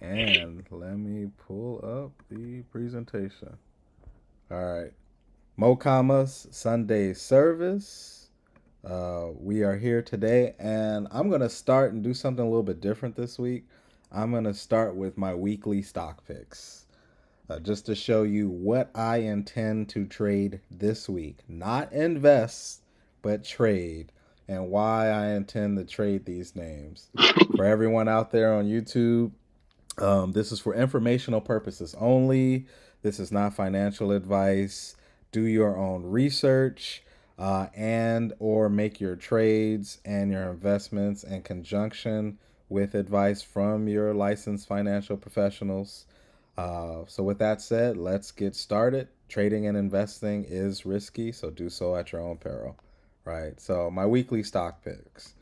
And let me pull up the presentation. All right. Mokamas Sunday service. We are here today, and I'm going to start and do something a little bit different this week. I'm going to start with my weekly stock picks, just to show you what I intend to trade this week. Not invest, but trade, and why I intend to trade these names. For everyone out there on YouTube, this is for informational purposes only. This is not financial advice. Do your own research, and or make your trades and your investments in conjunction with advice from your licensed financial professionals. So with that said, let's get started. Trading and investing is risky, so do so at your own peril. Right. So my weekly stock picks,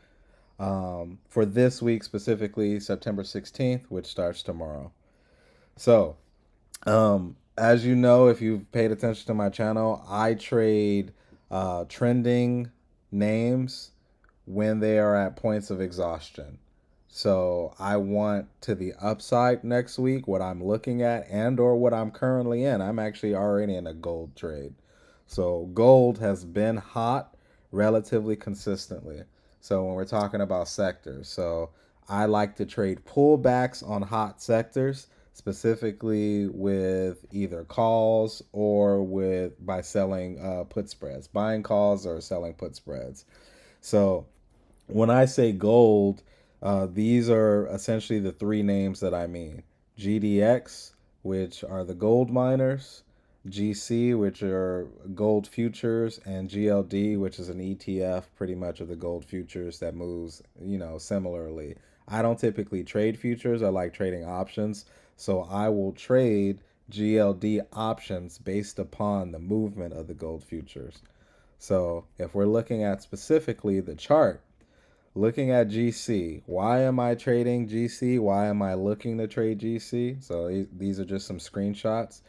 for this week specifically, September 16th, which starts tomorrow. So, as you know, if you've paid attention to my channel, I trade trending names when they are at points of exhaustion. So I want to the upside next week, what I'm looking at and or what I'm currently in. I'm actually already in a gold trade. So gold has been hot relatively consistently. So when we're talking about sectors, so I like to trade pullbacks on hot sectors, specifically with either calls or with by selling put spreads, buying calls or selling put spreads. So when I say gold, these are essentially the three names that I mean: GDX, which are the gold miners; GC, which are gold futures; and GLD, which is an ETF pretty much of the gold futures that moves, similarly. I don't typically trade futures, I like trading options. So I will trade GLD options based upon the movement of the gold futures. So if we're looking at specifically the chart, looking at GC, why am I trading GC? Why am I looking to trade GC? So these are just some screenshots,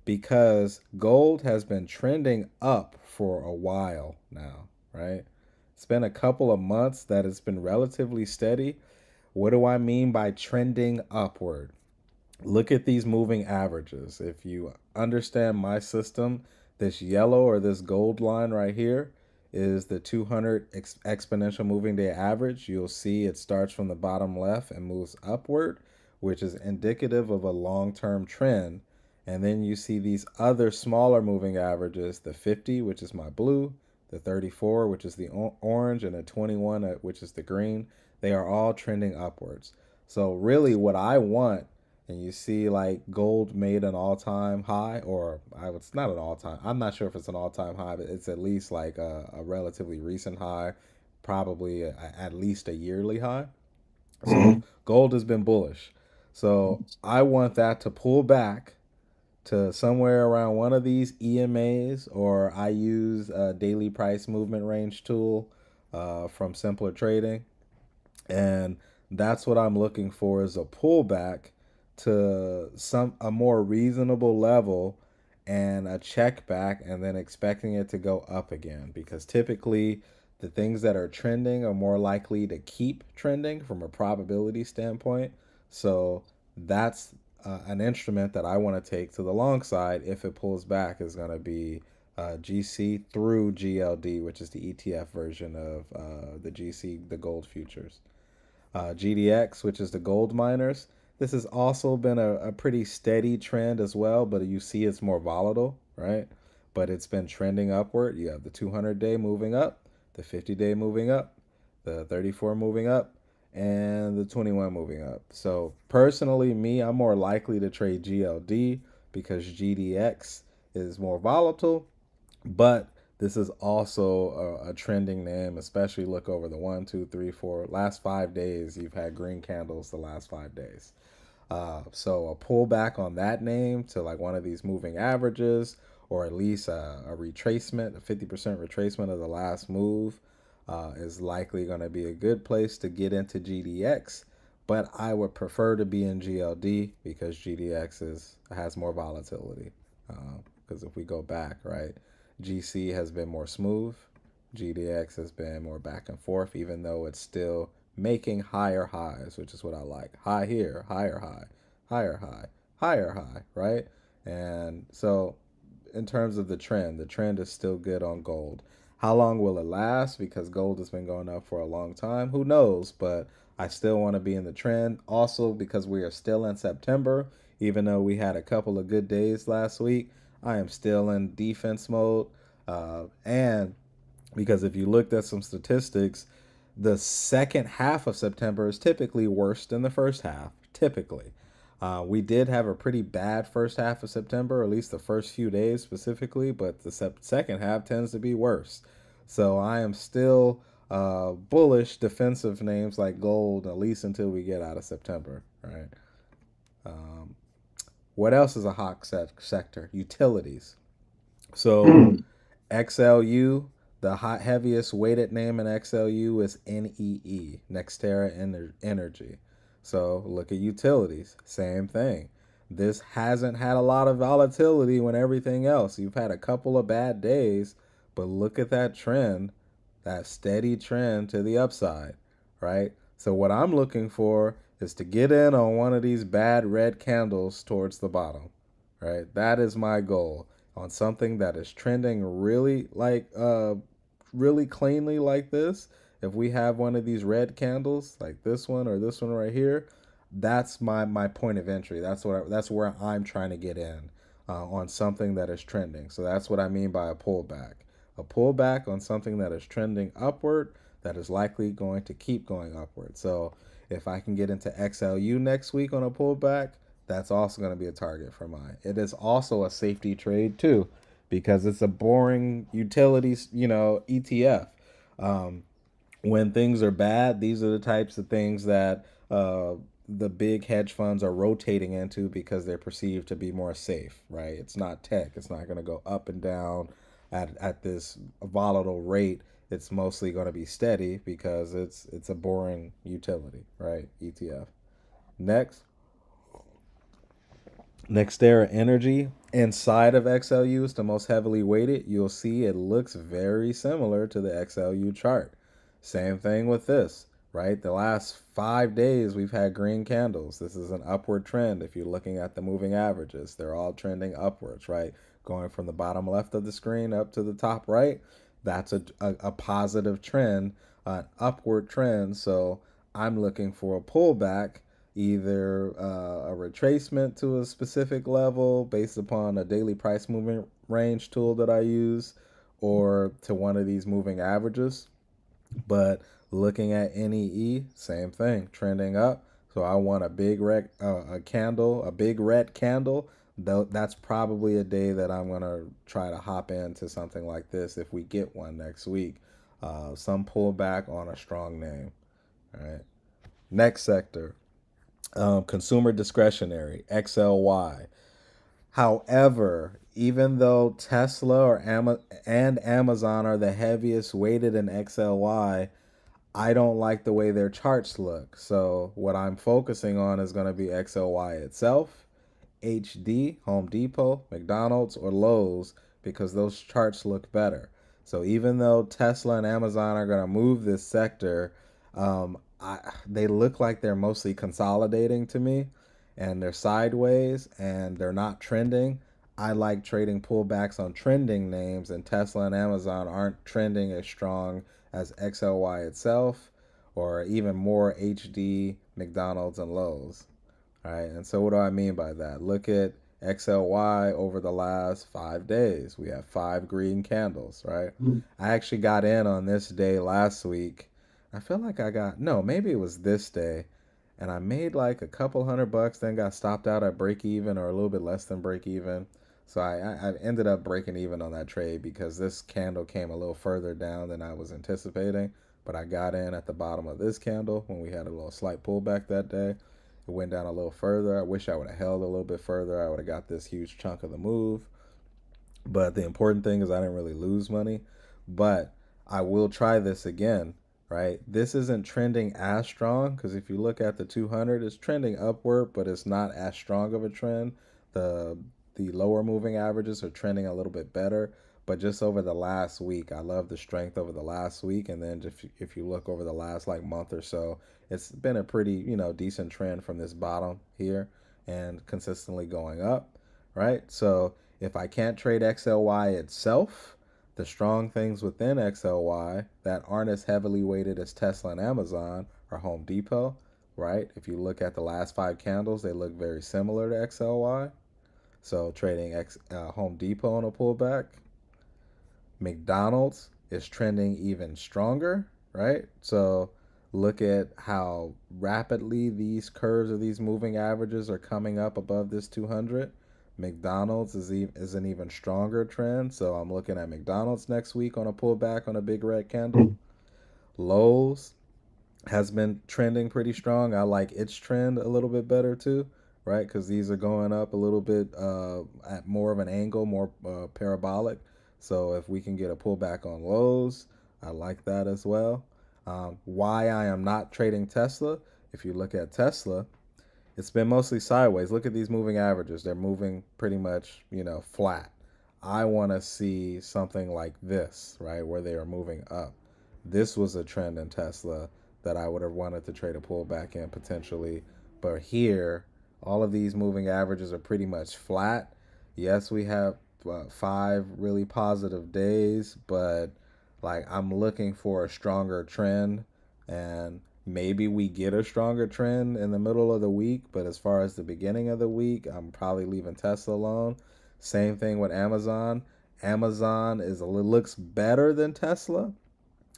because gold has been trending up for a while now, right? It's been a couple of months that it's been relatively steady. What do I mean by trending upward? Look at these moving averages. If you understand my system, this yellow or this gold line right here is the 200 exponential moving day average. You'll see it starts from the bottom left and moves upward, which is indicative of a long-term trend. And then you see these other smaller moving averages, the 50, which is my blue, the 34, which is the orange, and the 21, which is the green. They are all trending upwards. So really what I want, and you see like gold made an all-time high, or it's not an all-time, I'm not sure if it's an all-time high, but it's at least like a relatively recent high, probably at least a yearly high. So Mhm. gold has been bullish. So I want that to pull back to somewhere around one of these EMAs, or I use a daily price movement range tool from Simpler Trading, and that's what I'm looking for, is a pullback to some a more reasonable level and a check back, and then expecting it to go up again, because typically the things that are trending are more likely to keep trending from a probability standpoint. So that's an instrument that I want to take to the long side. If it pulls back, is going to be GC through GLD, which is the ETF version of the GC, the gold futures. GDX, which is the gold miners. This has also been a pretty steady trend as well, but you see it's more volatile, right? But it's been trending upward. You have the 200-day moving up, the 50-day moving up, the 34 moving up, and the 21 moving up. So personally, me, I'm more likely to trade GLD because GDX is more volatile, but this is also a trending name, especially look over the one, two, three, four, last 5 days. You've had green candles the last 5 days. So a pullback on that name to like one of these moving averages, or at least a retracement, a 50% retracement of the last move, is likely going to be a good place to get into GDX. But I would prefer to be in GLD because GDX has more volatility. Because if we go back, right, GC has been more smooth, GDX has been more back and forth, even though it's still making higher highs, which is what I like. High here, higher high, higher high, higher high, right? And so in terms of the trend is still good on gold. How long will it last? Because gold has been going up for a long time. Who knows? But I still want to be in the trend. Also, because we are still in September, even though we had a couple of good days last week, I am still in defense mode. And because if you looked at some statistics, the second half of September is typically worse than the first half. Typically, we did have a pretty bad first half of September, at least the first few days specifically, but the second half tends to be worse. So I am still bullish defensive names like gold, at least until we get out of September, right? Um, what else is a hot sector? Utilities. So Mm. XLU, the hot heaviest weighted name in XLU is NEE, Nextera Energy. So look at utilities, same thing. This hasn't had a lot of volatility when everything else. You've had a couple of bad days, but look at that trend, that steady trend to the upside, right? So what I'm looking for is to get in on one of these bad red candles towards the bottom, right? That is my goal on something that is trending really cleanly like this. If we have one of these red candles like this one or this one right here, that's my point of entry. That's where I'm trying to get in on something that is trending. So that's what I mean by a pullback. A pullback on something that is trending upward that is likely going to keep going upward. So if I can get into XLU next week on a pullback, that's also going to be a target for mine. It is also a safety trade too, because it's a boring utilities, ETF. Um, when things are bad, these are the types of things that the big hedge funds are rotating into because they're perceived to be more safe, right? It's not tech. It's not going to go up and down at this volatile rate. It's mostly going to be steady because it's a boring utility, right? ETF. Next, Nextera Energy inside of XLU is the most heavily weighted. You'll see it looks very similar to the XLU chart. Same thing with this, right? The last 5 days we've had green candles. This is an upward trend. If you're looking at the moving averages, they're all trending upwards, right? Going from the bottom left of the screen up to the top right. That's a positive trend, an upward trend. So I'm looking for a pullback, either a retracement to a specific level based upon a daily price movement range tool that I use, or to one of these moving averages. But looking at NEE, same thing, trending up. So I want a candle, a big red candle. Though that's probably a day that I'm gonna try to hop into something like this if we get one next week. Some pullback on a strong name. All right. Next sector, consumer discretionary, XLY. However, even though Tesla and Amazon are the heaviest weighted in XLY, I don't like the way their charts look. So what I'm focusing on is going to be XLY itself, HD, Home Depot, McDonald's, or Lowe's, because those charts look better. So even though Tesla and Amazon are going to move this sector, they look like they're mostly consolidating to me, and they're sideways and they're not trending. I like trading pullbacks on trending names, and Tesla and Amazon aren't trending as strong as XLY itself, or even more HD, McDonald's, and Lowe's. All right, and so what do I mean by that? Look at XLY over the last 5 days. We have five green candles, right? I actually got in on this day last week. I feel like I got, no, maybe it was this day, and I made like a couple $100, then got stopped out at break even or a little bit less than break even. So I ended up breaking even on that trade because this candle came a little further down than I was anticipating. But I got in at the bottom of this candle when we had a little slight pullback that day. It went down a little further. I wish I would have held a little bit further. I would have got this huge chunk of the move. But the important thing is I didn't really lose money. But I will try this again, right? This isn't trending as strong because if you look at the 200, it's trending upward, but it's not as strong of a trend. The the lower moving averages are trending a little bit better. But just over the last week, I love the strength over the last week, and then if you look over the last like month or so, it's been a pretty decent trend from this bottom here, and consistently going up, right? So if I can't trade XLY itself, the strong things within XLY that aren't as heavily weighted as Tesla and Amazon are Home Depot, right? If you look at the last 5 candles, they look very similar to XLY. So trading Home Depot on a pullback. McDonald's is trending even stronger, right? So look at how rapidly these curves of these moving averages are coming up above this 200. McDonald's is an even stronger trend. So I'm looking at McDonald's next week on a pullback on a big red candle. Lowe's has been trending pretty strong. I like its trend a little bit better too, right? Because these are going up a little bit at more of an angle, more parabolic. So if we can get a pullback on Lowe's, I like that as well. Why I am not trading Tesla, if you look at Tesla, it's been mostly sideways. Look at these moving averages. They're moving pretty much, flat. I want to see something like this, right, where they are moving up. This was a trend in Tesla that I would have wanted to trade a pullback in potentially. But here, all of these moving averages are pretty much flat. Yes, we have 5 really positive days, but like I'm looking for a stronger trend, and maybe we get a stronger trend in the middle of the week. But as far as the beginning of the week, I'm probably leaving Tesla alone. Same thing with Amazon. Amazon looks better than Tesla,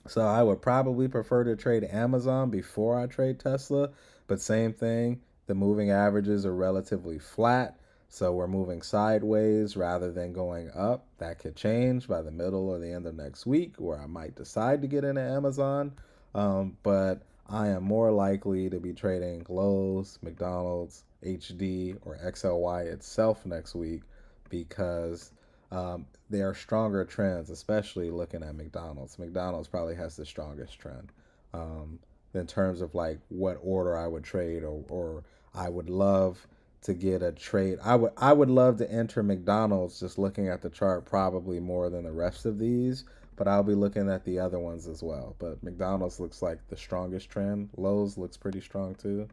so I would probably prefer to trade Amazon before I trade Tesla. But same thing, the moving averages are relatively flat. So we're moving sideways rather than going up. That could change by the middle or the end of next week, where I might decide to get into Amazon. But I am more likely to be trading Lowe's, McDonald's, HD, or XLY itself next week because there are stronger trends, especially looking at McDonald's. McDonald's probably has the strongest trend um, in terms of like what order I would trade, or I would love to get a trade. I would love to enter McDonald's just looking at the chart probably more than the rest of these, but I'll be looking at the other ones as well. But McDonald's looks like the strongest trend. Lowe's looks pretty strong too,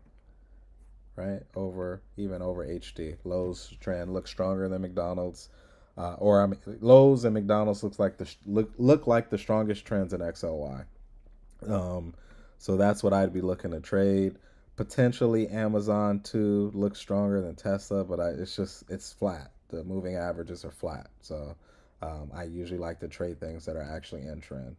right? Even over HD. Lowe's trend looks stronger than McDonald's. Or I mean, Lowe's and McDonald's look like the strongest trends in XLY. Um, so that's what I'd be looking to trade. Potentially Amazon too looks stronger than Tesla, but it's flat. The moving averages are flat. So I usually like to trade things that are actually in trend,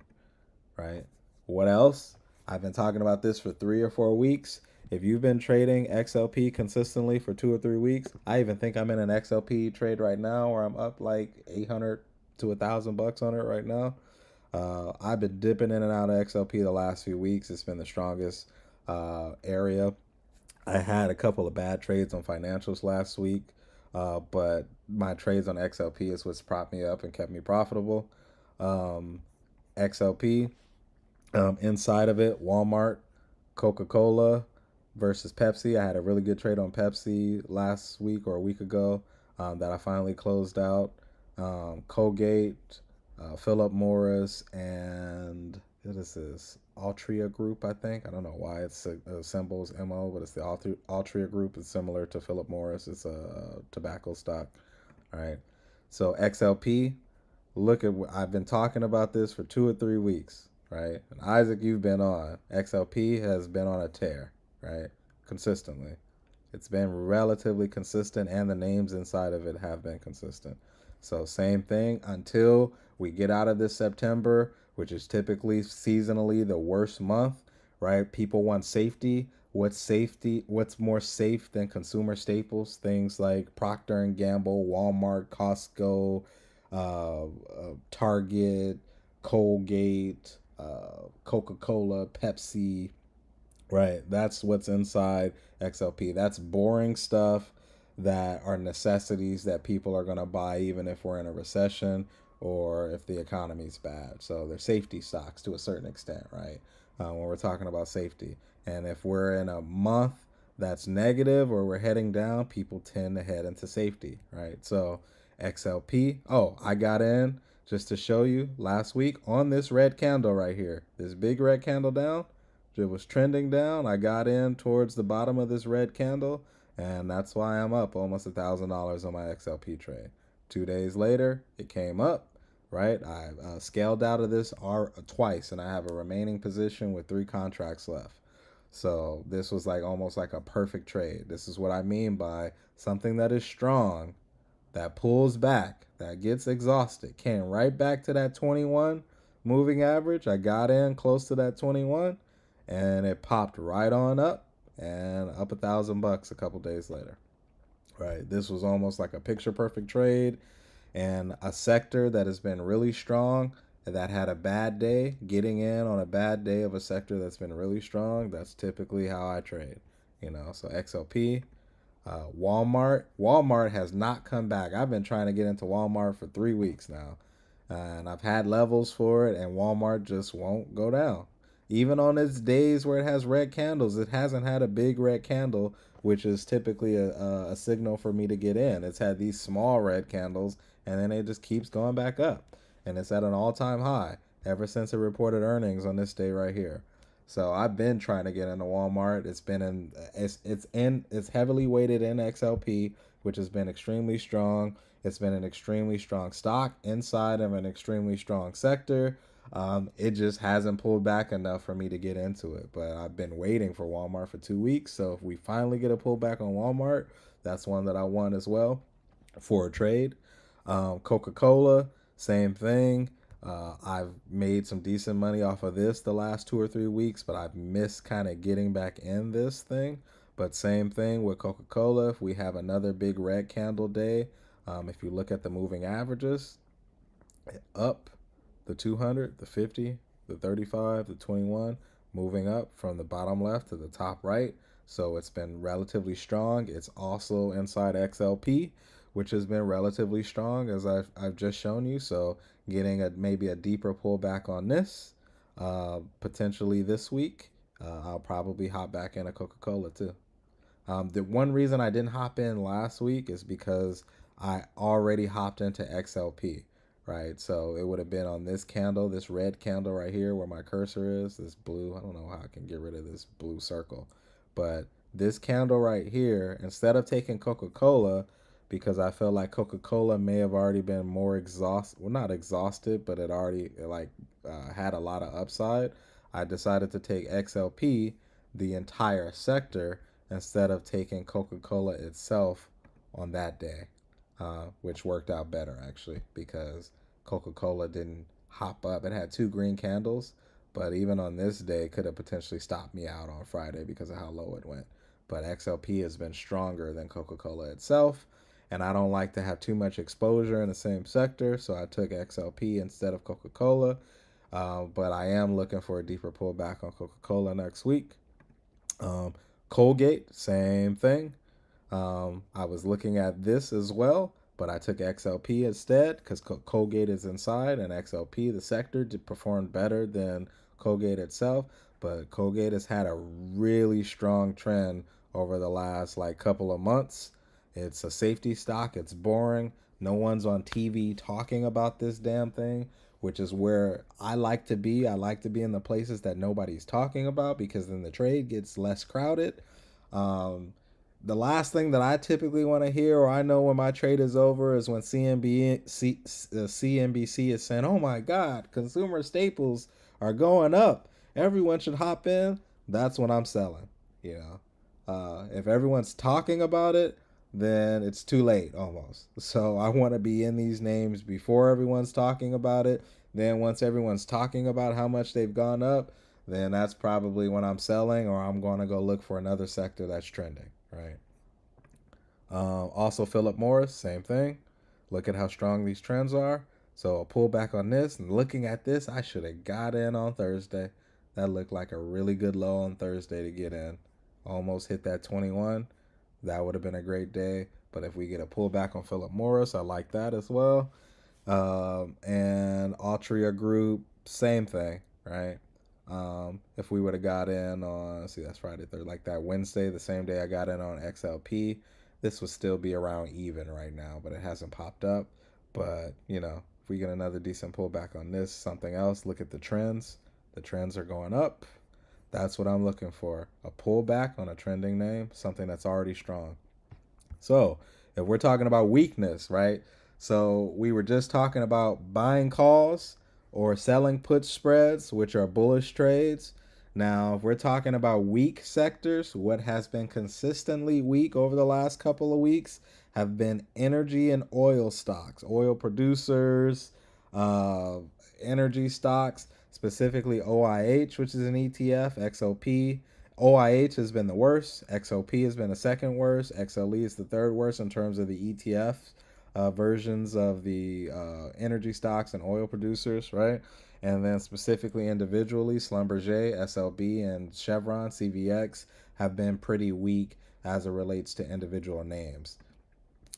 right? What else? I've been talking about this for 3 or 4 weeks. If you've been trading XLP consistently for 2 or 3 weeks, I even think I'm in an XLP trade right now where I'm up like 800 to $1,000 on it right now. I've been dipping in and out of XLP the last few weeks. It's been the strongest area. I had a couple of bad trades on financials last week, but my trades on XLP is what's propped me up and kept me profitable. Um, XLP, inside of it, Walmart, Coca-Cola versus Pepsi. I had a really good trade on Pepsi last week or a week ago that I finally closed out. Colgate, Philip Morris, and what is this? Altria Group, I think. I don't know why it's symbols MO, but it's the Altria Group. It's similar to Philip Morris. It's a tobacco stock. All right. So XLP, look at I've been talking about this for 2 or 3 weeks, right? And Isaac, you've been on. XLP has been on a tear, right? Consistently. It's been relatively consistent, and the names inside of it have been consistent. So same thing until we get out of this September, which is typically seasonally the worst month, right? People want safety. What's safety? What's more safe than consumer staples? Things like Procter and Gamble, Walmart, Costco, Target, Colgate, Coca-Cola, Pepsi, right? That's what's inside XLP. That's boring stuff that are necessities that people are going to buy even if we're in a recession or if the economy's bad. So they're safety stocks to a certain extent, right? When we're talking about safety. And if we're in a month that's negative or we're heading down, people tend to head into safety, right? So XLP, oh, I got in just to show you last week on this red candle right here, this big red candle down. It was trending down. I got in towards the bottom of this red candle, and that's why I'm up almost $1,000 on my XLP trade. 2 days later, it came up. Right, I scaled out of this R twice, and I have a remaining position with 3 contracts left. So this was like almost like a perfect trade. This is what I mean by something that is strong, that pulls back, that gets exhausted, came right back to that 21 moving average. I got in close to that 21, and it popped right on up and up $1,000 a couple days later. Right, this was almost like a picture perfect trade, and a sector that has been really strong that had a bad day, getting in on a bad day of a sector that's been really strong. That's typically how I trade. So XLP, Walmart has not come back. I've been trying to get into Walmart for 3 weeks now, and I've had levels for it, and Walmart just won't go down. Even on its days where it has red candles, it hasn't had a big red candle, which is typically a signal for me to get in. It's had these small red candles, and then it just keeps going back up, and it's at an all-time high ever since it reported earnings on this day right here. So I've been trying to get into Walmart. It's heavily weighted in XLP, which has been extremely strong. It's been an extremely strong stock inside of an extremely strong sector. It just hasn't pulled back enough for me to get into it. But I've been waiting for Walmart for 2 weeks. So if we finally get a pullback on Walmart, that's one that I want as well for a trade. Coca-Cola, same thing. I've made some decent money off of this the last 2 or 3 weeks, but I've missed kind of getting back in this thing. But same thing with Coca-Cola. If we have another big red candle day, if you look at the moving averages, up the 200, the 50, the 35, the 21, moving up from the bottom left to the top right. So it's been relatively strong. It's also inside XLP, which has been relatively strong as I've just shown you. So getting maybe a deeper pullback on this, potentially this week. I'll probably hop back into Coca-Cola too. The one reason I didn't hop in last week is because I already hopped into XLP, right? So it would have been on this candle, this red candle right here where my cursor is, this blue. I don't know how I can get rid of this blue circle, but this candle right here, instead of taking Coca-Cola, because I felt like Coca-Cola may have already been more exhausted, well, not exhausted, but it already had a lot of upside. I decided to take XLP, the entire sector, instead of taking Coca-Cola itself on that day, which worked out better actually because Coca-Cola didn't hop up. It had 2 green candles, but even on this day, could have potentially stopped me out on Friday because of how low it went. But XLP has been stronger than Coca-Cola itself, and I don't like to have too much exposure in the same sector, so I took XLP instead of Coca-Cola. But I am looking for a deeper pullback on Coca-Cola next week. Colgate, same thing. I was looking at this as well, but I took XLP instead because Colgate is inside, and XLP, the sector, did perform better than Colgate itself. But Colgate has had a really strong trend over the last couple of months. It's a safety stock. It's boring. No one's on TV talking about this damn thing, which is where I like to be. I like to be in the places that nobody's talking about because then the trade gets less crowded. Um, the last thing that I typically want to hear, or I know when my trade is over, is when CNBC is saying, "Oh my God, consumer staples are going up. Everyone should hop in." That's when I'm selling. You if everyone's talking about it, then it's too late almost. So I want to be in these names before everyone's talking about it. Then once everyone's talking about how much they've gone up, then that's probably when I'm selling, or I'm going to go look for another sector that's trending, right? Also, Philip Morris, same thing. Look at how strong these trends are. So a pullback on this, and looking at this, I should have got in on Thursday. That looked like a really good low on Thursday to get in. Almost hit that 21. That would have been a great day. But if we get a pullback on Philip Morris, I like that as well. And Altria Group, same thing, right? If we would have got in on, see, that's Friday, third, like that Wednesday, the same day I got in on XLP, this would still be around even right now, but it hasn't popped up. But, if we get another decent pullback on this, something else, look at the trends. The trends are going up. That's what I'm looking for. A pullback on a trending name, something that's already strong. So, if we're talking about weakness, right? So, we were just talking about buying calls or selling put spreads, which are bullish trades. Now, if we're talking about weak sectors, what has been consistently weak over the last couple of weeks have been energy and oil stocks, oil producers, uh, energy stocks, specifically OIH, which is an ETF, XOP. OIH has been the worst. XOP has been the second worst. XLE is the third worst in terms of the ETF versions of the energy stocks and oil producers, right? And then specifically individually, Schlumberger, SLB, and Chevron, CVX have been pretty weak as it relates to individual names.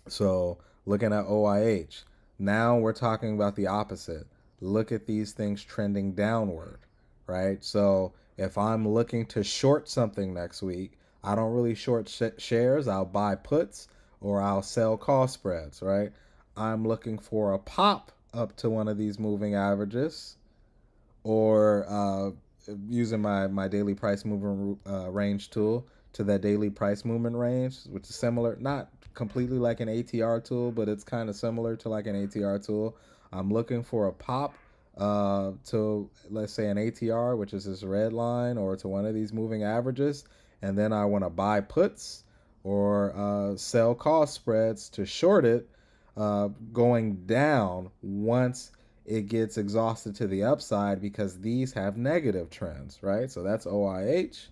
So looking at OIH, now we're talking about the opposite. Look at these things trending downward, right? So if I'm looking to short something next week, I don't really short shares. I'll buy puts or I'll sell call spreads, right? I'm looking for a pop up to one of these moving averages or using my daily price movement range tool to that daily price movement range, which is similar, not completely like an ATR tool, but it's kind of similar to like an ATR tool. I'm looking for a pop to, let's say, an ATR, which is this red line, or to one of these moving averages, and then I want to buy puts or sell call spreads to short it going down once it gets exhausted to the upside because these have negative trends, right? So that's OIH.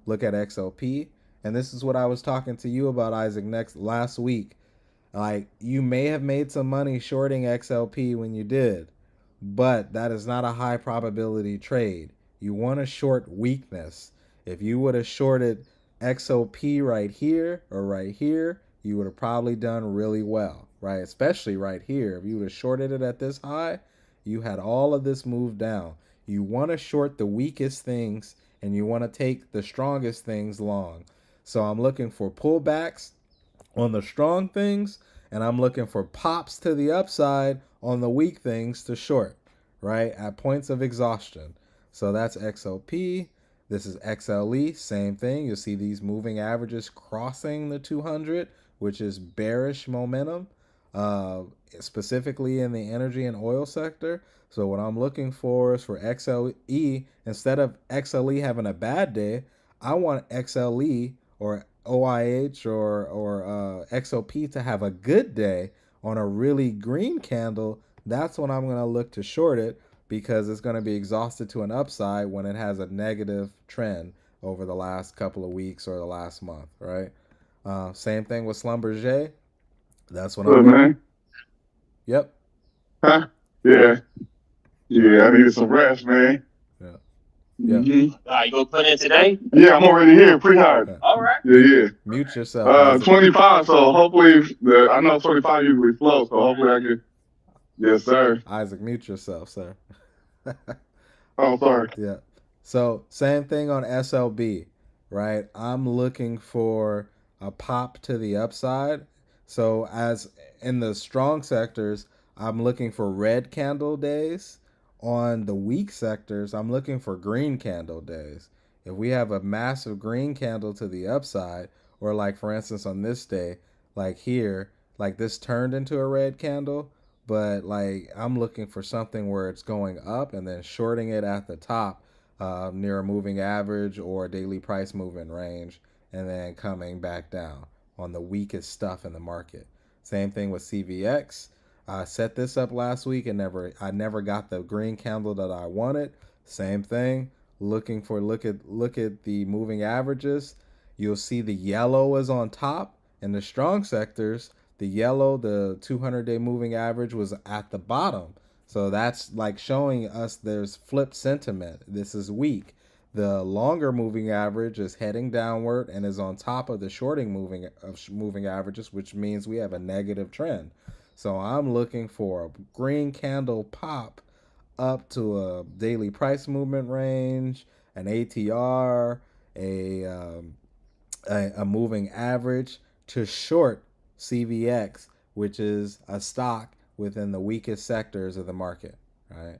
Look at XOP. And this is what I was talking to you about, Isaac, next last week. Like, you may have made some money shorting XLP when you did, but that is not a high probability trade. You want to short weakness. If you would have shorted XOP right here or right here, you would have probably done really well, right? Especially right here. If you would have shorted it at this high, you had all of this move down. You want to short the weakest things and you want to take the strongest things long. So I'm looking for pullbacks on the strong things, and I'm looking for pops to the upside on the weak things to short, right? At points of exhaustion. So that's XOP. This is XLE, same thing. You'll see these moving averages crossing the 200, which is bearish momentum, uh, specifically in the energy and oil sector. So what I'm looking for is for XLE, instead of XLE having a bad day, I want XLE or OIH or XOP to have a good day on a really green candle. That's when I'm going to look to short it because it's going to be exhausted to an upside when it has a negative trend over the last couple of weeks or the last month, right? Same thing with Schlumberger. That's what I'm looking. Man. Yep. Huh? Yeah. Yeah, I needed some rest, man. Yeah. Yeah. You gonna put in today? Yeah, I'm already here, pretty hard. Yeah. All right. Yeah. Mute yourself, Isaac. 25. So hopefully, I know 25 usually flows. So hopefully I can. Yes, sir. Isaac, mute yourself, sir. Oh, sorry. Yeah. So same thing on SLB, right? I'm looking for a pop to the upside. So as in the strong sectors, I'm looking for red candle days. On the weak sectors, I'm looking for green candle days. If we have a massive green candle to the upside, or like for instance on this day, like here, like this turned into a red candle, but like I'm looking for something where it's going up and then shorting it at the top near a moving average or a daily price movement range, and then coming back down on the weakest stuff in the market. Same thing with CVX. I set this up last week and I never got the green candle that I wanted. Same thing. Look at the moving averages. You'll see the yellow is on top in the strong sectors. The yellow, the 200-day moving average was at the bottom. So that's like showing us there's flipped sentiment. This is weak. The longer moving average is heading downward and is on top of the shorting moving averages, which means we have a negative trend. So I'm looking for a green candle pop up to a daily price movement range, an ATR, a moving average to short CVX, which is a stock within the weakest sectors of the market. Right.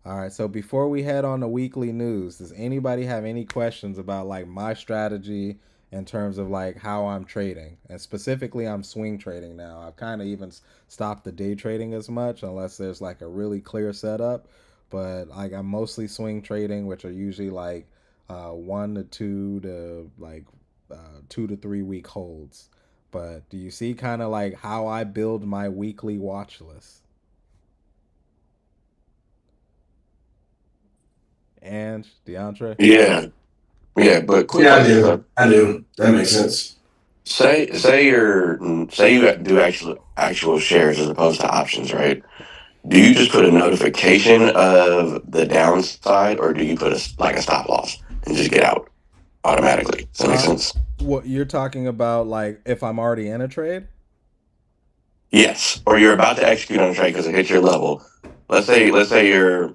All right. So before we head on to weekly news, does anybody have any questions about like my strategy in terms of like how I'm trading. And specifically, I'm swing trading now. I've kind of even stopped the day trading as much unless there's like a really clear setup. But like I'm mostly swing trading, which are usually like 1 to 2 to like 2 to 3 week holds. But do you see kind of like how I build my weekly watch list? And DeAndre? Yeah, yeah. But quick Yeah, I question do. though. I do. That makes sense. Say you do actual shares as opposed to options, right? Do you just put a notification of the downside, or do you put like a stop loss and just get out automatically? Does that make Uh, sense? what you're talking about, like if I'm already in a trade? Yes. Or you're about to execute on a trade because it hit your level. Let's say you're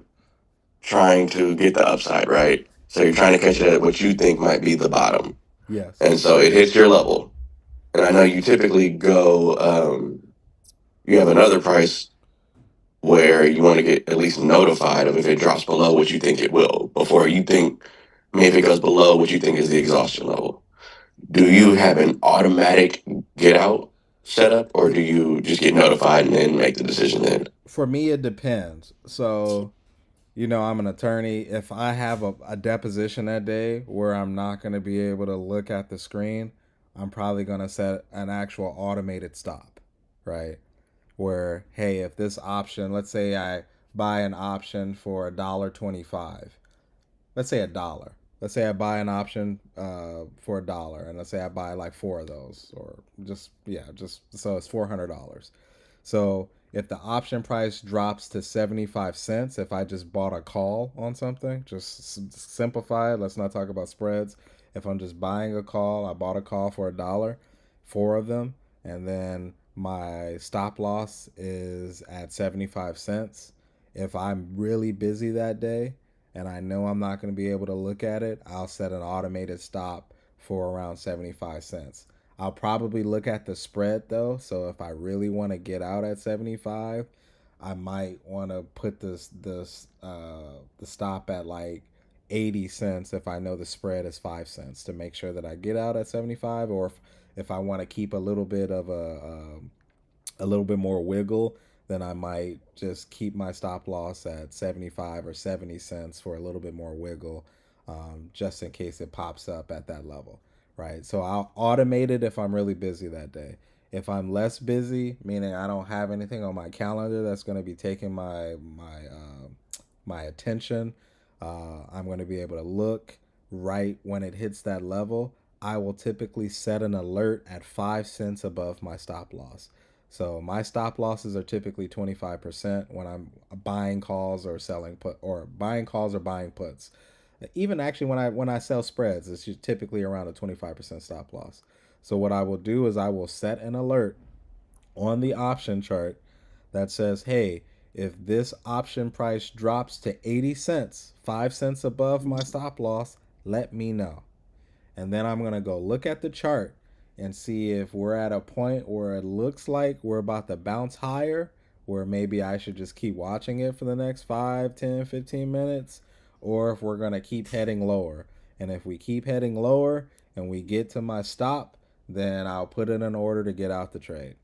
trying to get the upside, right? So you're trying to catch it at what you think might be the bottom, Yes. and so it hits your level. And I know you typically go. You have another price where you want to get at least notified of if it drops below what you think it will before you think. I mean, if it goes below what you think is the exhaustion level, do you have an automatic get out setup, or do you just get notified and then make the decision then? For me, it depends. So, I'm an attorney. If I have a deposition that day where I'm not going to be able to look at the screen, I'm probably going to set an actual automated stop, right? Where, hey, if this option, let's say I buy an option for $1.25, let's say $1. Let's say I buy an option for $1, and let's say I buy like four of those, or just so it's $400. So if the option price drops to 75 cents, if I just bought a call on something, just simplify it. Let's not talk about spreads. If I'm just buying a call, I bought a call for $1, four of them, and then my stop loss is at 75 cents. If I'm really busy that day, and I know I'm not going to be able to look at it, I'll set an automated stop for around 75 cents. I'll probably look at the spread though. So if I really want to get out at 75, I might want to put the stop at like 80 cents if I know the spread is 5 cents to make sure that I get out at 75, or if I want to keep a little bit of a little bit more wiggle, then I might just keep my stop loss at 75 or 70 cents for a little bit more wiggle, just in case it pops up at that level, right? So I'll automate it if I'm really busy that day. If I'm less busy, meaning I don't have anything on my calendar that's going to be taking my attention, I'm going to be able to look right when it hits that level. I will typically set an alert at 5 cents above my stop loss. So my stop losses are typically 25% when I'm buying calls or selling put, or buying calls or buying puts. Even actually when I sell spreads, it's typically around a 25% stop loss. So what I will do is I will set an alert on the option chart that says, "Hey, if this option price drops to 80 cents, 5 cents above my stop loss, let me know." And then I'm going to go look at the chart and see if we're at a point where it looks like we're about to bounce higher, where maybe I should just keep watching it for the next 5, 10, 15 minutes, or if we're going to keep heading lower. And if we keep heading lower and we get to my stop, then I'll put it in order to get out the trade.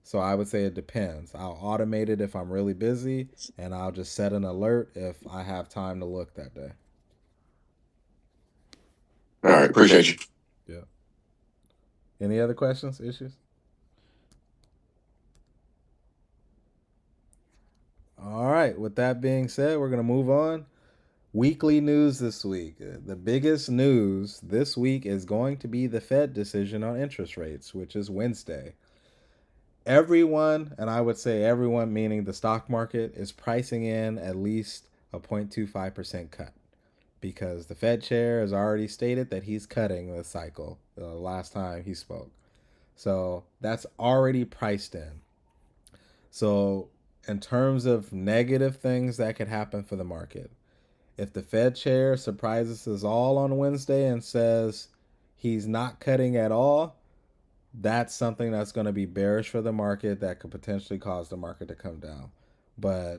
So I would say it depends. I'll automate it if I'm really busy, and I'll just set an alert if I have time to look that day. All right, appreciate you. Yeah. Any other questions, issues? All right. With that being said, we're going to move on. Weekly news this week. The biggest news this week is going to be the Fed decision on interest rates, which is Wednesday. Everyone, and I would say everyone, meaning the stock market, is pricing in at least a 0.25% cut because the Fed chair has already stated that he's cutting this cycle the last time he spoke. So that's already priced in. So, in terms of negative things that could happen for the market, if the Fed chair surprises us all on Wednesday and says he's not cutting at all, that's something that's going to be bearish for the market that could potentially cause the market to come down. But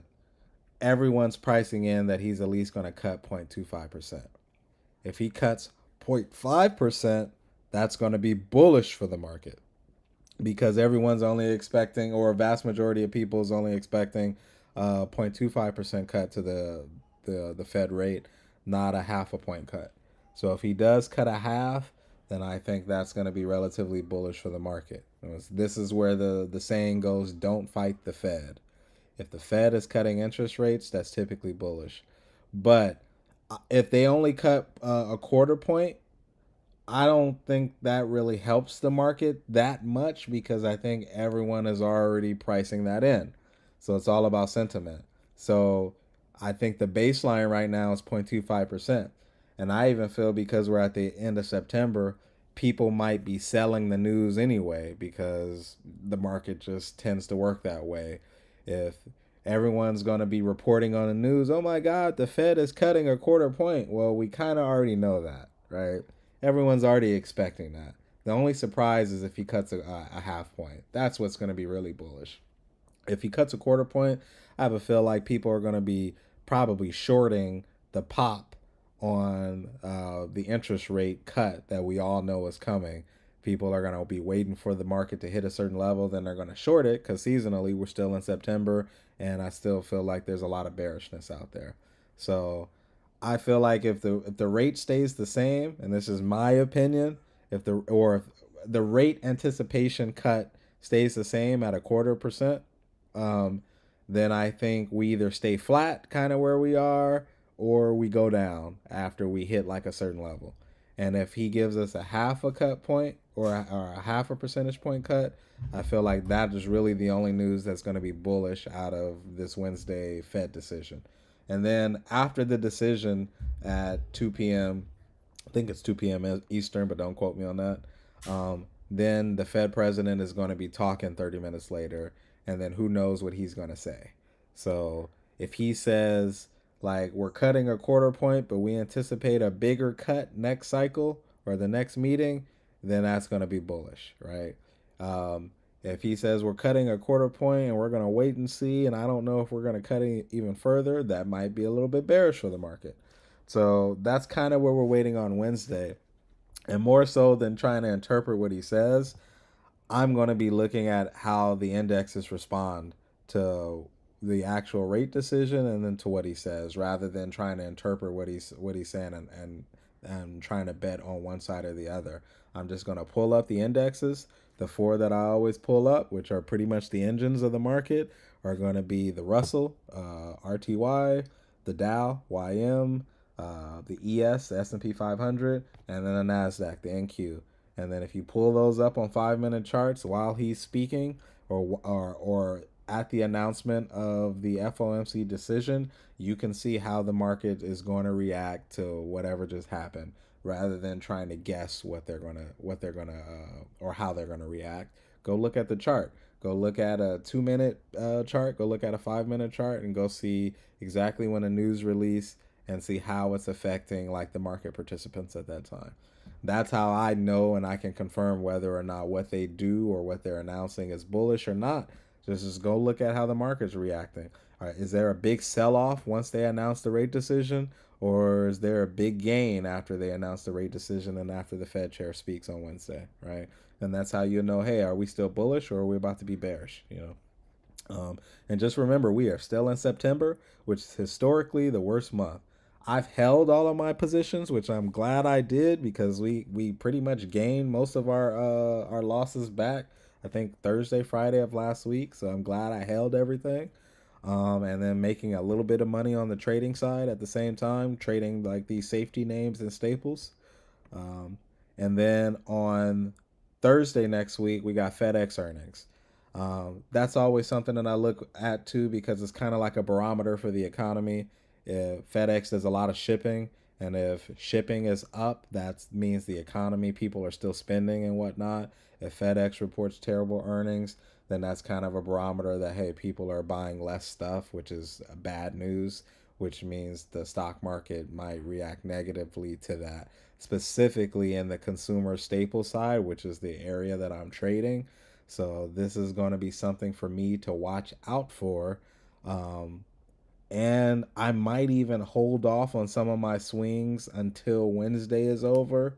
everyone's pricing in that he's at least going to cut 0.25%. If he cuts 0.5%, that's going to be bullish for the market because everyone's only expecting, or a vast majority of people is only expecting, 0.25% cut to the Fed rate, not a half a point cut. So if he does cut a half, then I think that's going to be relatively bullish for the market. This is where the saying goes: "Don't fight the Fed." If the Fed is cutting interest rates, that's typically bullish. But if they only cut a quarter point, I don't think that really helps the market that much because I think everyone is already pricing that in. So it's all about sentiment. So I think the baseline right now is 0.25%. And I even feel because we're at the end of September, people might be selling the news anyway because the market just tends to work that way. If everyone's going to be reporting on the news, oh my God, the Fed is cutting a quarter point. Well, we kind of already know that, right? Everyone's already expecting that. The only surprise is if he cuts a half point. That's what's going to be really bullish. If he cuts a quarter point, I have a feel like people are going to be probably shorting the pop on the interest rate cut that we all know is coming. People are going to be waiting for the market to hit a certain level, then they're going to short it because seasonally we're still in September, and I still feel like there's a lot of bearishness out there. So I feel like if the rate stays the same, and this is my opinion, if the rate anticipation cut stays the same at a quarter percent, um, then I think we either stay flat, kind of where we are, or we go down after we hit like a certain level. And if he gives us a half a cut point or a half a percentage point cut, I feel like that is really the only news that's going to be bullish out of this Wednesday Fed decision. And then after the decision at 2 p.m., I think it's 2 p.m. Eastern, but don't quote me on that. Then the Fed president is going to be talking 30 minutes later, and then who knows what he's going to say. So if he says, like, we're cutting a quarter point, but we anticipate a bigger cut next cycle or the next meeting, then that's going to be bullish, right? If he says we're cutting a quarter point and we're going to wait and see, and I don't know if we're going to cut it even further, that might be a little bit bearish for the market. So that's kind of where we're waiting on Wednesday. And more so than trying to interpret what he says, I'm going to be looking at how the indexes respond to the actual rate decision and then to what he says, rather than trying to interpret what he's saying and trying to bet on one side or the other. I'm just going to pull up the indexes. The four that I always pull up, which are pretty much the engines of the market, are going to be the Russell, RTY, the Dow, YM, the ES, the S&P 500, and then the NASDAQ, the NQ. And then if you pull those up on 5-minute charts while he's speaking, or at the announcement of the FOMC decision, you can see how the market is going to react to whatever just happened, rather than trying to guess or how they're gonna react. Go look at the chart. Go look at a 2-minute chart. Go look at a 5-minute chart, and go see exactly when a news release and see how it's affecting like the market participants at that time. That's how I know and I can confirm whether or not what they do or what they're announcing is bullish or not. Just go look at how the market's reacting. All right, is there a big sell-off once they announce the rate decision, or is there a big gain after they announce the rate decision and after the Fed chair speaks on Wednesday, right? And that's how you know, hey, are we still bullish or are we about to be bearish? And just remember, we are still in September, which is historically the worst month. I've held all of my positions, which I'm glad I did because we pretty much gained most of our losses back. I think Thursday, Friday of last week. So I'm glad I held everything. And then making a little bit of money on the trading side at the same time, trading like these safety names and staples. Um, and then on Thursday next week, we got FedEx earnings. That's always something that I look at too because it's kind of like a barometer for the economy. If FedEx does a lot of shipping, and if shipping is up, that means the economy, people are still spending and whatnot. If FedEx reports terrible earnings, then that's kind of a barometer that, hey, people are buying less stuff, which is bad news, which means the stock market might react negatively to that, specifically in the consumer staple side, which is the area that I'm trading. So this is going to be something for me to watch out for. And I might even hold off on some of my swings until Wednesday is over,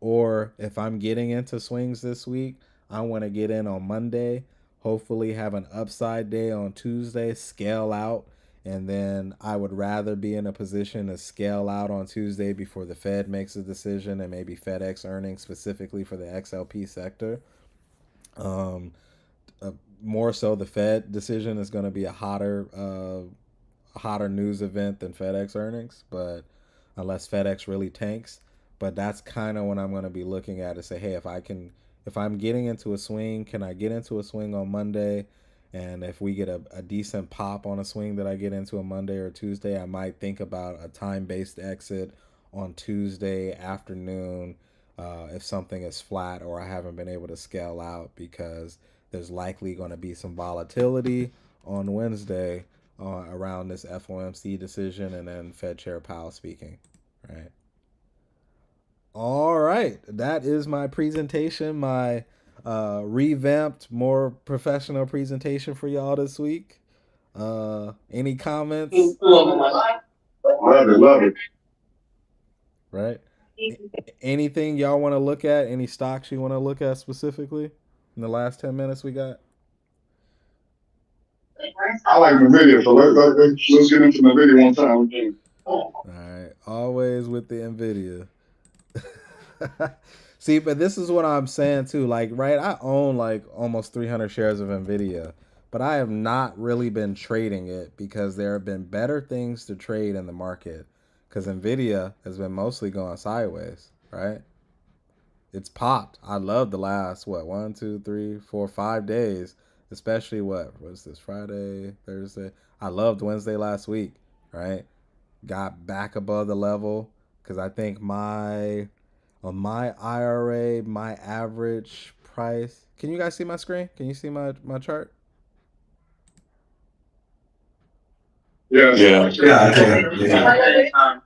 Or if I'm getting into swings this week, I want to get in on Monday, hopefully have an upside day on Tuesday, scale out, and then I would rather be in a position to scale out on Tuesday before the Fed makes a decision and maybe FedEx earnings specifically for the XLP sector. Um, More so, the Fed decision is going to be a hotter news event than FedEx earnings, but unless FedEx really tanks. But that's kind of what I'm going to be looking at to say, hey, if I'm getting into a swing, can I get into a swing on Monday? And if we get a decent pop on a swing that I get into a Monday or Tuesday, I might think about a time based exit on Tuesday afternoon if something is flat or I haven't been able to scale out because there's likely going to be some volatility on Wednesday around this FOMC decision and then Fed Chair Powell speaking, right? All right, that is my presentation, my revamped, more professional presentation for y'all this week. Any comments? Love it, love it. Right? Anything y'all want to look at? Any stocks you want to look at specifically in the last 10 minutes we got? I like NVIDIA, so let's get into NVIDIA one time again. All right, always with the NVIDIA. See, but this is what I'm saying too. Like, right, I own like almost 300 shares of NVIDIA, but I have not really been trading it because there have been better things to trade in the market. Because NVIDIA has been mostly going sideways, right? It's popped. I love the last, what, 5 days, especially what's this, Friday, Thursday? I loved Wednesday last week, right? Got back above the level because I think on my IRA, my average price. Can you guys see my screen? Can you see my chart? Yes. Yeah, I can. Yeah.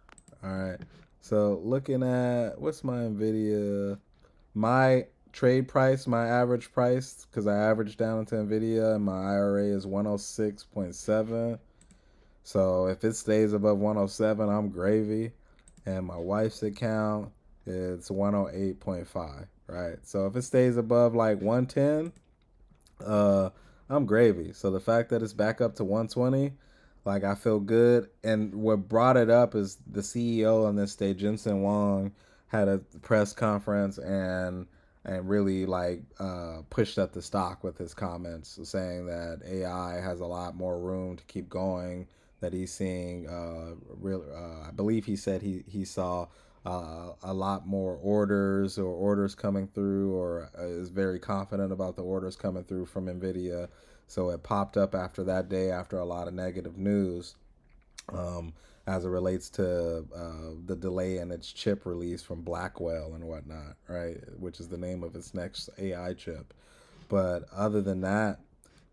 All right. So looking at what's my NVIDIA, my trade price, my average price, because I averaged down into NVIDIA and my IRA is 106.7. So if it stays above 107, I'm gravy. And my wife's account, it's 108.5, right? So if it stays above like 110, I'm gravy. So the fact that it's back up to 120, like I feel good. And what brought it up is the CEO on this day, Jensen Wong, had a press conference and really like pushed up the stock with his comments, saying that AI has a lot more room to keep going. That he's seeing I believe he said he saw a lot more orders coming through, or is very confident about the orders coming through from NVIDIA. So it popped up after that day, after a lot of negative news, um, as it relates to the delay in its chip release from Blackwell and whatnot, right? Which is the name of its next AI chip. But other than that,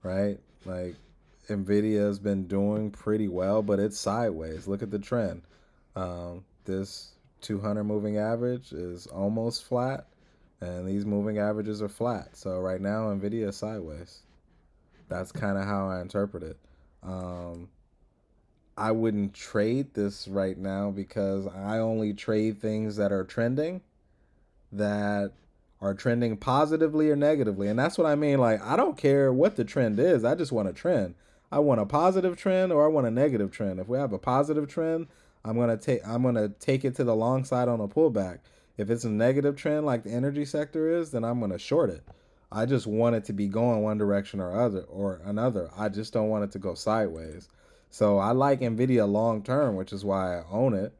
right, like NVIDIA has been doing pretty well, but it's sideways. Look at the trend. This 200 moving average is almost flat, and these moving averages are flat. So right now, NVIDIA is sideways. That's kind of how I interpret it. Um, I wouldn't trade this right now because I only trade things that are trending positively or negatively. And that's what I mean. Like, I don't care what the trend is. I just want a trend. I want a positive trend or I want a negative trend. If we have a positive trend, I'm gonna take it to the long side on a pullback. If it's a negative trend like the energy sector is, then I'm gonna short it. I just want it to be going one direction or another. I just don't want it to go sideways. So I like Nvidia long term, which is why I own it.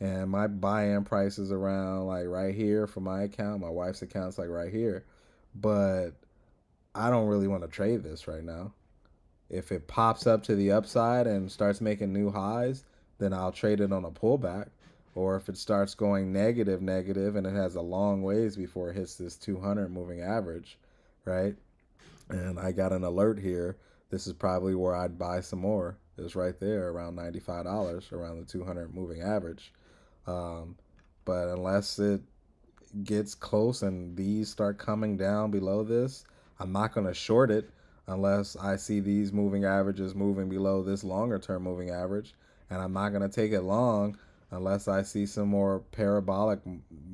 And my buy-in price is around like right here for my account. My wife's account's like right here. But I don't really want to trade this right now. If it pops up to the upside and starts making new highs, then I'll trade it on a pullback. Or if it starts going negative, and it has a long ways before it hits this 200 moving average, right? And I got an alert here. This is probably where I'd buy some more. It's right there around $95, around the 200 moving average. Um, but unless it gets close and these start coming down below this, I'm not going to short it unless I see these moving averages moving below this longer term moving average. And I'm not going to take it long unless I see some more parabolic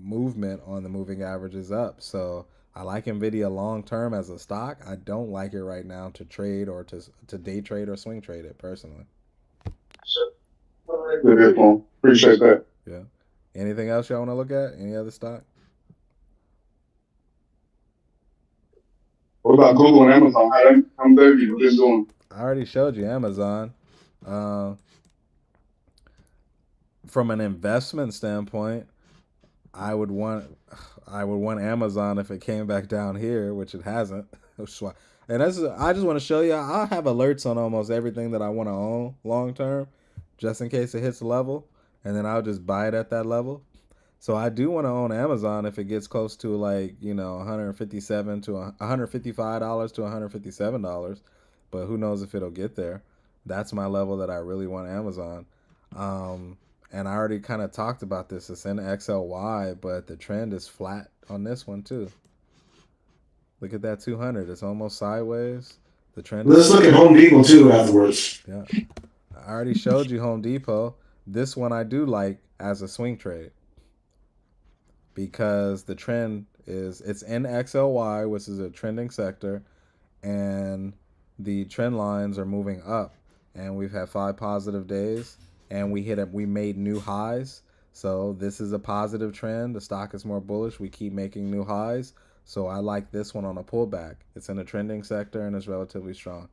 movement on the moving averages up. So I like Nvidia long term as a stock. I don't like it right now to trade or to day trade or swing trade it personally. Good info. Appreciate that. Yeah. Anything else y'all want to look at? Any other stock? What about Google and Amazon? How they been doing? I already showed you Amazon. Uh, from an investment standpoint, I would want I would want Amazon if it came back down here, which it hasn't. And that's I just want to show you I'll have alerts on almost everything that I want to own long term, just in case it hits a level, and then I'll just buy it at that level. So I do want to own Amazon if it gets close to like 157 to $155 to $157, but who knows if it'll get there. That's my level that I really want Amazon. Um, and I already kind of talked about this. It's in XLY, but the trend is flat on this one too. Look at that 200. It's almost sideways. The trend. Let's look at Home Depot too afterwards. Yeah, I already showed you Home Depot. This one I do like as a swing trade because the trend is it's in XLY, which is a trending sector, and the trend lines are moving up. And we've had 5 positive days, and we made new highs. So this is a positive trend. The stock is more bullish. We keep making new highs. So I like this one on a pullback. It's in a trending sector and it's relatively strong.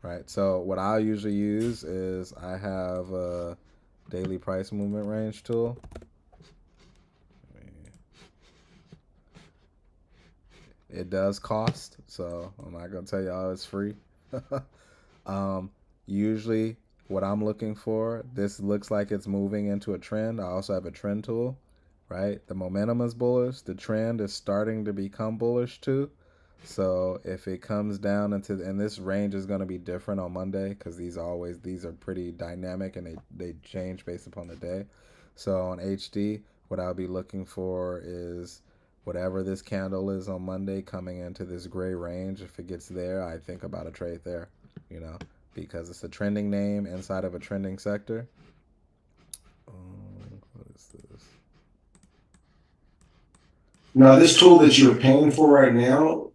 Right. So what I usually use is I have a daily price movement range tool. It does cost, so I'm not gonna tell y'all it's free. Usually, what I'm looking for, this looks like it's moving into a trend. I also have a trend tool, right? The momentum is bullish. The trend is starting to become bullish too. So if it comes down and this range is going to be different on Monday because these are pretty dynamic and they change based upon the day. So on HD, what I'll be looking for is whatever this candle is on Monday coming into this gray range. If it gets there, I think about a trade there, because it's a trending name inside of a trending sector. What is this? Now, this tool that you're paying for right now,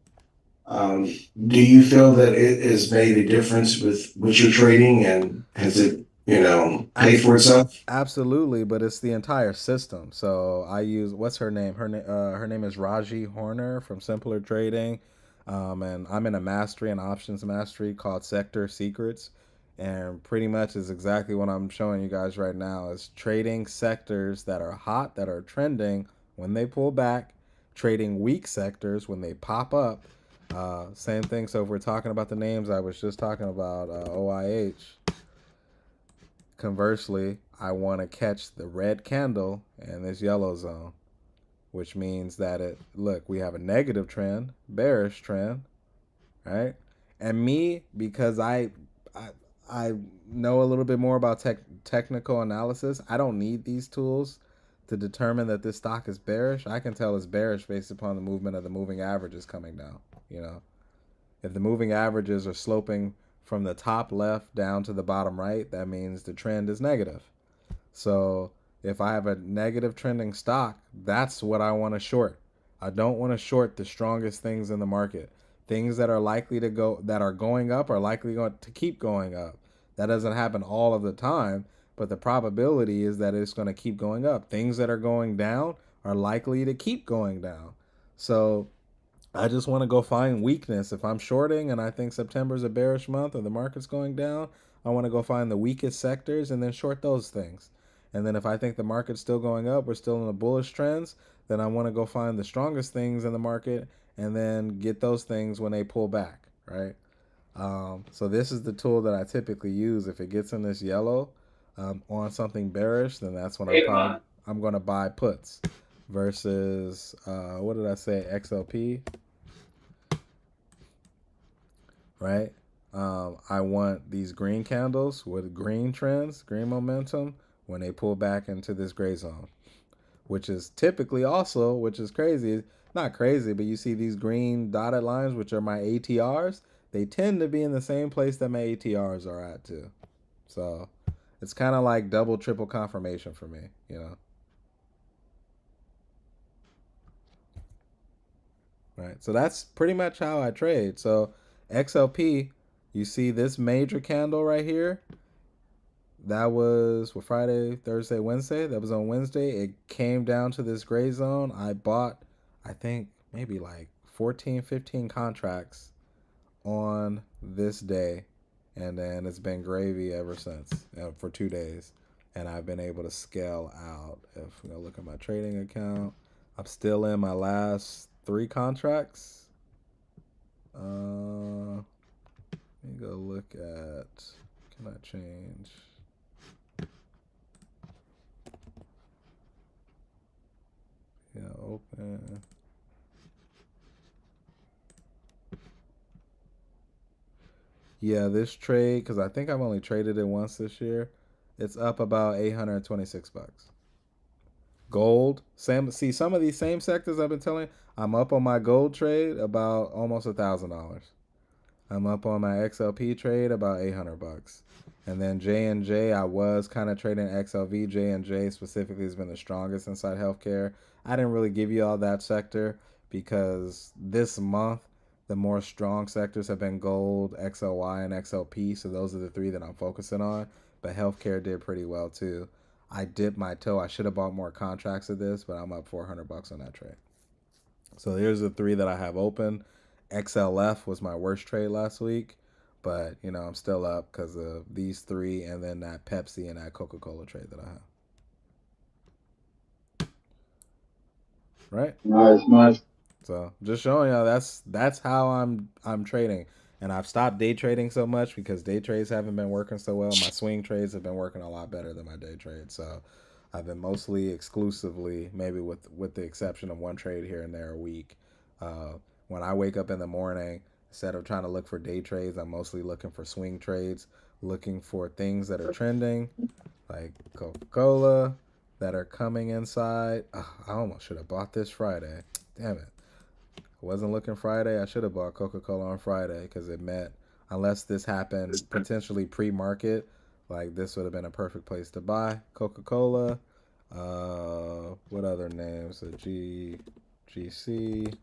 do you feel that it has made a difference with what you're trading, and has it, paid for itself? Absolutely, but it's the entire system. So I use what's her name? Her name is Raji Horner from Simpler Trading, and I'm in a mastery, an options mastery called Sector Secrets, and pretty much is exactly what I'm showing you guys right now. Is trading sectors that are hot, that are trending when they pull back, trading weak sectors when they pop up. Same thing. So if we're talking about the names I was just talking about, OIH. Conversely, I want to catch the red candle in this yellow zone, which means that we have a negative trend, bearish trend, right? And me, because I know a little bit more about technical analysis, I don't need these tools to determine that this stock is bearish. I can tell it's bearish based upon the movement of the moving averages coming down. If the moving averages are sloping from the top left down to the bottom right, that means the trend is negative. So if I have a negative trending stock, that's what I want to short. I don't want to short the strongest things in the market. Things that are likely to go, that are going up, are likely going to keep going up. That doesn't happen all of the time, but the probability is that it's going to keep going up. Things that are going down are likely to keep going down. So I just want to go find weakness. If I'm shorting and I think September is a bearish month or the market's going down, I want to go find the weakest sectors and then short those things. And then if I think the market's still going up, we're still in the bullish trends, then I want to go find the strongest things in the market and then get those things when they pull back, right? So this is the tool that I typically use. If it gets in this yellow on something bearish, then that's when I'm going to buy puts versus, what did I say, XLP, right? I want these green candles with green trends, green momentum, when they pull back into this gray zone, which is typically also, which is crazy, not crazy, but you see these green dotted lines, which are my ATRs, they tend to be in the same place that my ATRs are at too. So it's kind of like double, triple confirmation for me, you know. Right. So that's pretty much how I trade. So XLP, you see this major candle right here. That was what, Friday, Thursday, Wednesday. That was on Wednesday. It came down to this gray zone. I bought, I think, maybe like 14, 15 contracts on this day. And then it's been gravy ever since for 2 days. And I've been able to scale out. If you look at my trading account, I'm still in my last 3 contracts. Let me go look at. Can I change? Yeah, open. Yeah, this trade, because I think I've only traded it once this year. It's up about $826. Gold, same. See, some of these same sectors I've been telling. I'm up on my gold trade about almost $1,000. I'm up on my XLP trade about $800. And then J&J, I was kind of trading XLV. J&J specifically has been the strongest inside healthcare. I didn't really give you all that sector because this month the more strong sectors have been gold, XLY, and XLP. So those are the 3 that I'm focusing on. But healthcare did pretty well too. I dipped my toe. I should have bought more contracts of this, but I'm up $400 on that trade. So here's the 3 that I have open. XLF was my worst trade last week, but I'm still up because of these 3 and then that Pepsi and that Coca-Cola trade that I have. Right? Nice. So just showing y'all that's how I'm trading. And I've stopped day trading so much because day trades haven't been working so well. My swing trades have been working a lot better than my day trades. So I've been mostly exclusively, maybe with the exception of one trade here and there a week. When I wake up in the morning, instead of trying to look for day trades, I'm mostly looking for swing trades, looking for things that are trending, like Coca-Cola, that are coming inside. I almost should have bought this Friday. Damn it. I wasn't looking Friday. I should have bought Coca-Cola on Friday because it meant, unless this happened potentially pre-market, like this would have been a perfect place to buy Coca-Cola. What other names? GC.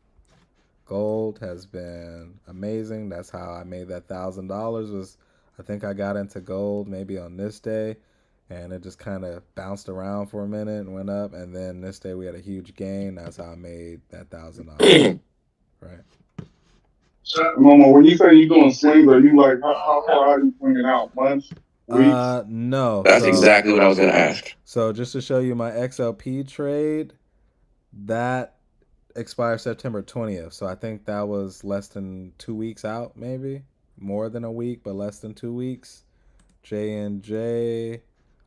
Gold has been amazing. That's how I made that $1,000. Was I think I got into gold maybe on this day, and it just kind of bounced around for a minute and went up, and then this day we had a huge gain. That's how I made that $1,000. Right. Momo, when you say you're doing swings, are you like how far are you swinging out? Months, weeks? No. That's exactly what I was going to ask. So just to show you my XLP trade, that expires September 20th. So I think that was less than 2 weeks out, maybe more than a week, but less than 2 weeks. J&J,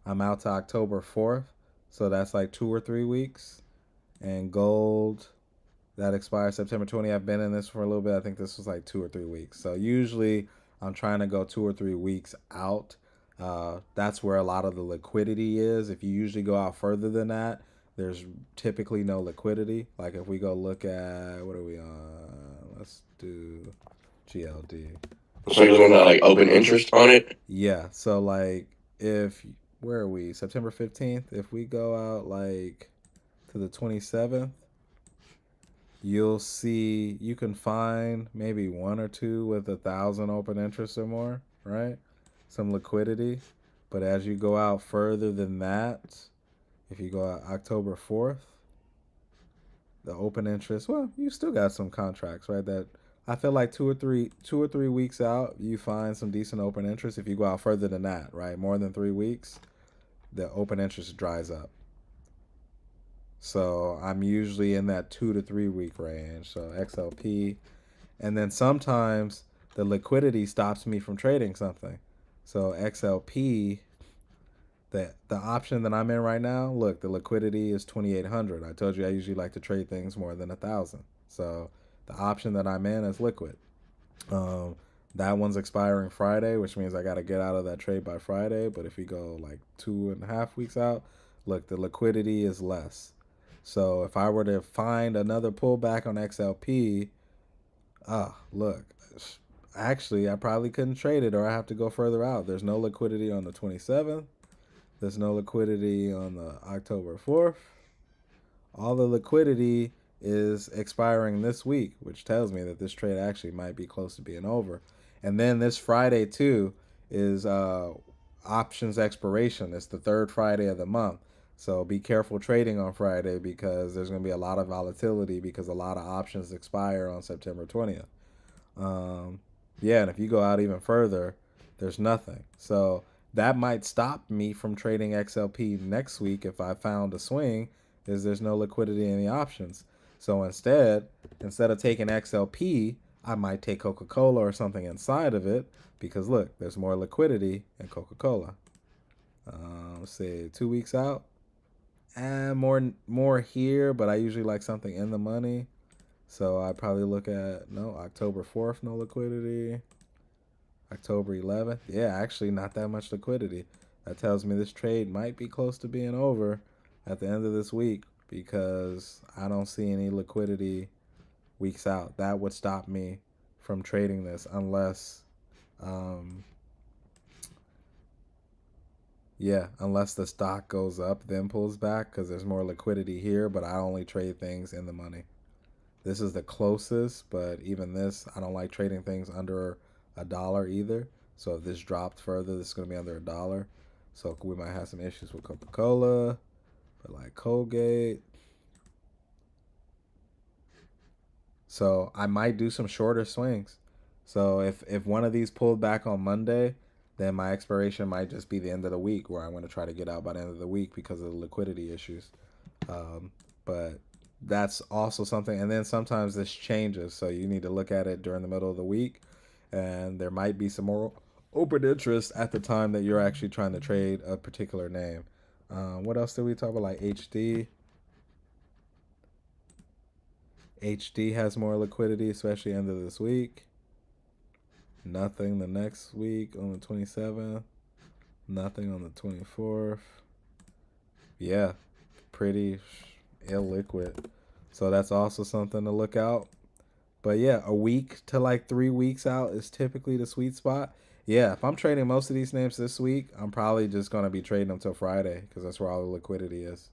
I'm out to October 4th, so that's like 2 or 3 weeks. And gold, that expires September 20th. I've been in this for a little bit. I think this was like 2 or 3 weeks. So usually I'm trying to go 2 or 3 weeks out. That's where a lot of the liquidity is. If you usually go out further than that, there's typically no liquidity. Like if we go look at, what are we on? Let's do GLD. So you're looking at like open interest on it? Yeah. So like where are we? September 15th. If we go out like to the 27th, you'll see you can find maybe 1 or 2 with 1,000 open interest or more, right? Some liquidity. But as you go out further than that, if you go out October 4th, the open interest, well, you still got some contracts, right? That I feel like 2 or 3 weeks out, you find some decent open interest. If you go out further than that, right? More than 3 weeks, the open interest dries up. So I'm usually in that 2 to 3 week range. So XLP. And then sometimes the liquidity stops me from trading something. So XLP, the option that I'm in right now, look, the liquidity is 2,800. I told you I usually like to trade things more than 1,000. So the option that I'm in is liquid. That one's expiring Friday, which means I got to get out of that trade by Friday. But if we go like 2.5 weeks out, look, the liquidity is less. So if I were to find another pullback on XLP, look, actually I probably couldn't trade it, or I have to go further out. There's no liquidity on the 27th. There's no liquidity on the October 4th. All the liquidity is expiring this week, which tells me that this trade actually might be close to being over. And then this Friday too is options expiration. It's the third Friday of the month. So be careful trading on Friday because there's going to be a lot of volatility because a lot of options expire on September 20th. Um, yeah, and if you go out even further, there's nothing. So that might stop me from trading XLP next week if I found a swing, is there's no liquidity in the options. So instead of taking XLP, I might take Coca-Cola or something inside of it because look, there's more liquidity in Coca-Cola. Let's see, 2 weeks out, and more here, but I usually like something in the money. So I probably look at no October 4th, no liquidity. October 11th, yeah, actually not that much liquidity. That tells me this trade might be close to being over at the end of this week because I don't see any liquidity weeks out. That would stop me from trading this unless, um, yeah, unless the stock goes up, then pulls back because there's more liquidity here. But I only trade things in the money. This is the closest, but even this, I don't like trading things under $1 either. So if this dropped further, this is going to be under $1. So we might have some issues with Coca-Cola, but like Colgate. So I might do some shorter swings. So if one of these pulled back on Monday, then my expiration might just be the end of the week where I'm going to try to get out by the end of the week because of the liquidity issues. But that's also something. And then sometimes this changes. So you need to look at it during the middle of the week. And there might be some more open interest at the time that you're actually trying to trade a particular name. What else did we talk about? Like HD. HD has more liquidity, especially end of this week. Nothing the next week on the 27th. Nothing on the 24th. Yeah, pretty illiquid. So that's also something to look out. But yeah, a week to like 3 weeks out is typically the sweet spot. Yeah, if I'm trading most of these names this week, I'm probably just going to be trading them till Friday because that's where all the liquidity is.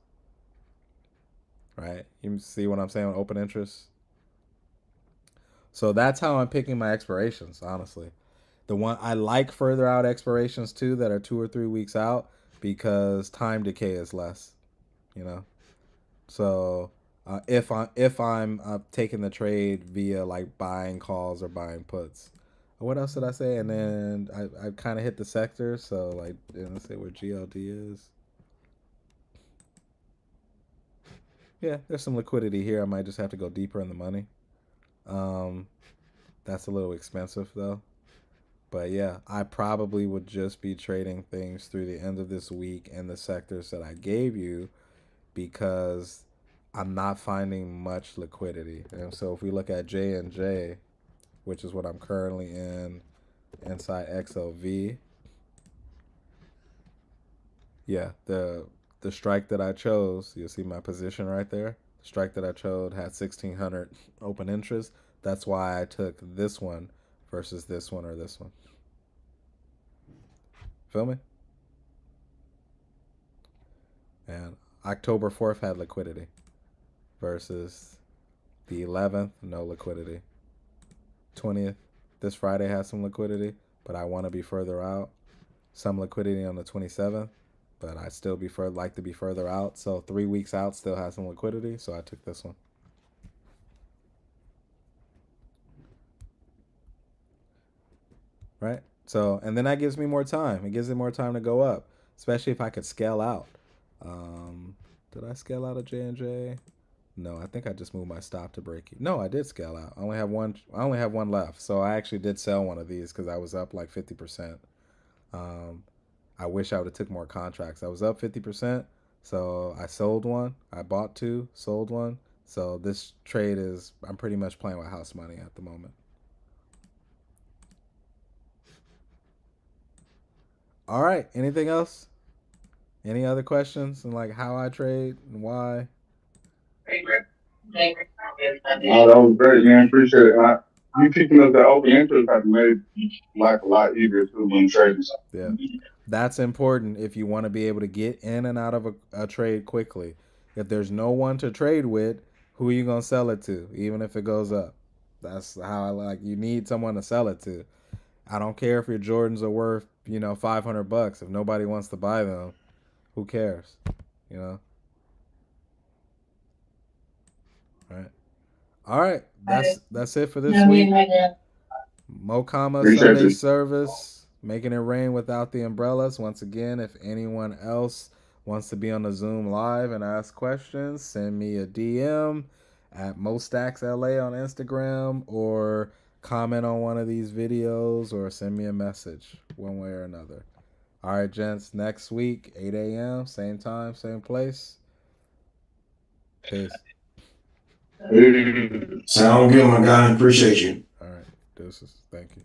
Right? You see what I'm saying with open interest? So that's how I'm picking my expirations, honestly. The one I like further out expirations too that are 2 or 3 weeks out because time decay is less, you know. So if I'm taking the trade via like buying calls or buying puts, what else did I say? And then I kind of hit the sector. So like let's say where GLD is. Yeah, there's some liquidity here. I might just have to go deeper in the money. Um, that's a little expensive though. But yeah, I probably would just be trading things through the end of this week in the sectors that I gave you because I'm not finding much liquidity. And so if we look at J and J, which is what I'm currently in inside XLV, yeah, the strike that I chose, you'll see my position right there. The strike that I chose had 1600 open interest. That's why I took this one versus this one or this one. Feel me? And October 4th had liquidity versus the 11th, no liquidity. 20th, this Friday has some liquidity, but I want to be further out. Some liquidity on the 27th, but I still like to be further out. So 3 weeks out still has some liquidity, so I took this one. Right? So, and then that gives me more time. It gives it more time to go up, especially if I could scale out. Did I scale out of J&J? No, I think I just moved my stop to break even. No, I did scale out. I only have one. I only have one left. So I actually did sell one of these because I was up like 50%. Um, I wish I would have took more contracts. I was up 50%, so I sold one. I bought two, sold one. So this trade is I'm pretty much playing with house money at the moment. All right. Anything else? Any other questions and like how I trade and why? Oh, that was great, man. Appreciate it. You picking up that open interest has made life a lot easier too when trading. Yeah. That's important if you want to be able to get in and out of a trade quickly. If there's no one to trade with, who are you gonna sell it to, even if it goes up? That's how I like. You need someone to sell it to. I don't care if your Jordans are worth $500. If nobody wants to buy them, who cares? You know. All right. That's it for this week. Mokama Appreciate Sunday you. service, making it rain without the umbrellas. Once again, if anyone else wants to be on the Zoom live and ask questions, send me a DM at MoStacksLA on Instagram or comment on one of these videos or send me a message one way or another. All right, gents, next week, 8 a.m., same time, same place. Peace. Hey. Sound good, my guy. Appreciate you. All right, deuces. Thank you.